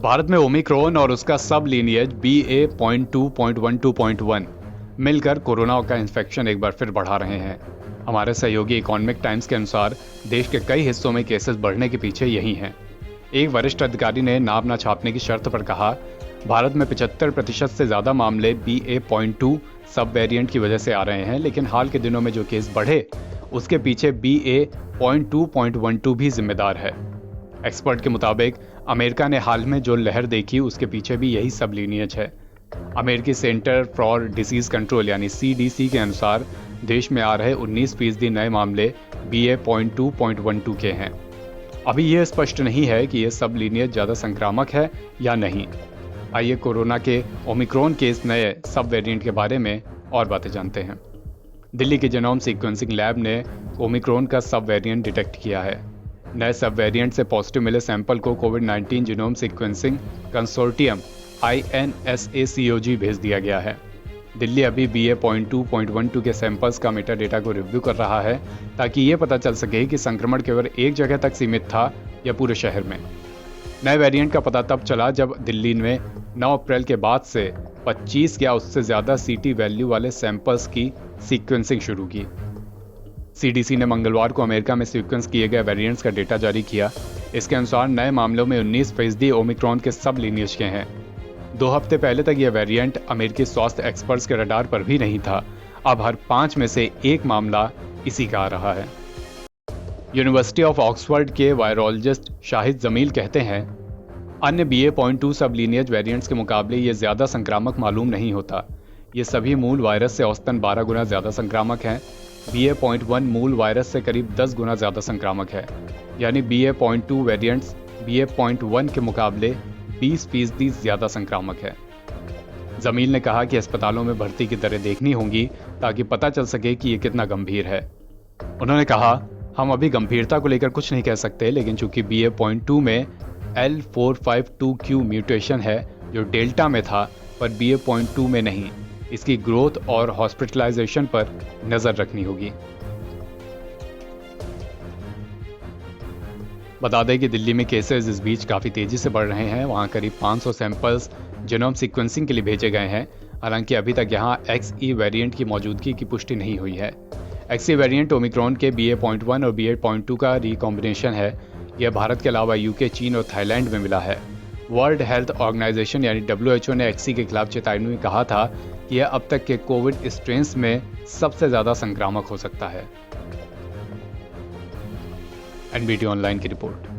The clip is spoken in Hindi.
भारत में ओमिक्रॉन और उसका सब लीनियज BA.2.12.1 मिलकर कोरोना का इन्फेक्शन एक बार फिर बढ़ा रहे हैं। हमारे सहयोगी इकोनॉमिक टाइम्स के अनुसार देश के कई हिस्सों में केसेस बढ़ने के पीछे यही हैं। एक वरिष्ठ अधिकारी ने नाम न छापने की शर्त पर कहा, भारत में 75% से ज़्यादा मामले BA.2 सब वेरिएंट की वजह से आ रहे हैं, लेकिन हाल के दिनों में जो केस बढ़े उसके पीछे BA.2.12 भी जिम्मेदार है। एक्सपर्ट के मुताबिक अमेरिका ने हाल में जो लहर देखी उसके पीछे भी यही सब लीनियज है। अमेरिकी सेंटर फॉर डिसीज कंट्रोल यानी CDC के अनुसार देश में आ रहे 19% नए मामले BA.2.12 के हैं। अभी यह स्पष्ट नहीं है कि यह सब लीनियज ज़्यादा संक्रामक है या नहीं। आइए कोरोना के ओमिक्रॉन के इस नए सब वेरिएंट के बारे में और बातें जानते हैं। दिल्ली के जेनोम सीक्वेंसिंग लैब ने ओमिक्रॉन का सब वेरिएंट डिटेक्ट किया है। नए सब वेरिएंट से पॉजिटिव मिले सैंपल को कोविड-19 जीनोम सीक्वेंसिंग कंसोर्टियम INSACOG भेज दिया गया है। दिल्ली अभी BA.2.12 के सैंपल्स का मेटा डेटा को रिव्यू कर रहा है ताकि ये पता चल सके कि संक्रमण केवल एक जगह तक सीमित था या पूरे शहर में। नए वेरिएंट का पता तब चला जब दिल्ली में 9 अप्रैल के बाद से 25 या उससे ज़्यादा CT वैल्यू वाले सैंपल्स की सीक्वेंसिंग शुरू की। CDC ने मंगलवार को अमेरिका में सीक्वेंस किए गए वेरिएंट्स का डेटा जारी किया। इसके अनुसार नए मामलों में 19% ओमिक्रॉन के सब लीनियज के हैं। 2 हफ्ते पहले तक यह वेरिएंट अमेरिकी स्वास्थ्य एक्सपर्ट्स के रडार पर भी नहीं था। अब हर 5 में से 1 मामला इसी का आ रहा है। यूनिवर्सिटी ऑफ ऑक्सफोर्ड के वायरोलॉजिस्ट शाहिद जमील कहते हैं, अन्य BA.2 सब लीनियज वेरिएंट्स के मुकाबले ये ज़्यादा संक्रामक मालूम नहीं होता। ये सभी मूल वायरस से औसतन 12 गुना ज़्यादा संक्रामक हैं। BA.1 मूल वायरस से करीब 10 गुना ज़्यादा संक्रामक है, यानी BA.2 वेरिएंट्स BA.1 के मुकाबले 20% ज़्यादा संक्रामक है। जमील ने कहा कि अस्पतालों में भर्ती की दरें देखनी होंगी ताकि पता चल सके कि ये कितना गंभीर है। उन्होंने कहा, हम अभी गंभीरता को लेकर कुछ नहीं कह सकते, लेकिन चूंकि BA.2 में L452Q म्यूटेशन है जो डेल्टा में था पर BA.2 में नहीं, इसकी ग्रोथ और हॉस्पिटलाइजेशन पर नजर रखनी होगी। बता दें कि दिल्ली में केसेस इस बीच काफ़ी तेज़ी से बढ़ रहे हैं। वहाँ करीब 500 सैंपल्स जेनोम सीक्वेंसिंग के लिए भेजे गए हैं। हालांकि अभी तक यहाँ XE वेरिएंट की मौजूदगी की पुष्टि नहीं हुई है। XE वेरिएंट ओमिक्रॉन के BA.1 और BA.2 का रिकॉम्बिनेशन है। यह भारत के अलावा UK, चीन और थाईलैंड में मिला है। वर्ल्ड हेल्थ ऑर्गेनाइजेशन यानी WHO ने XE के खिलाफ चेतावनी में कहा था कि यह अब तक के कोविड स्ट्रेन्स में सबसे ज़्यादा संक्रामक हो सकता है। NBT ऑनलाइन की रिपोर्ट।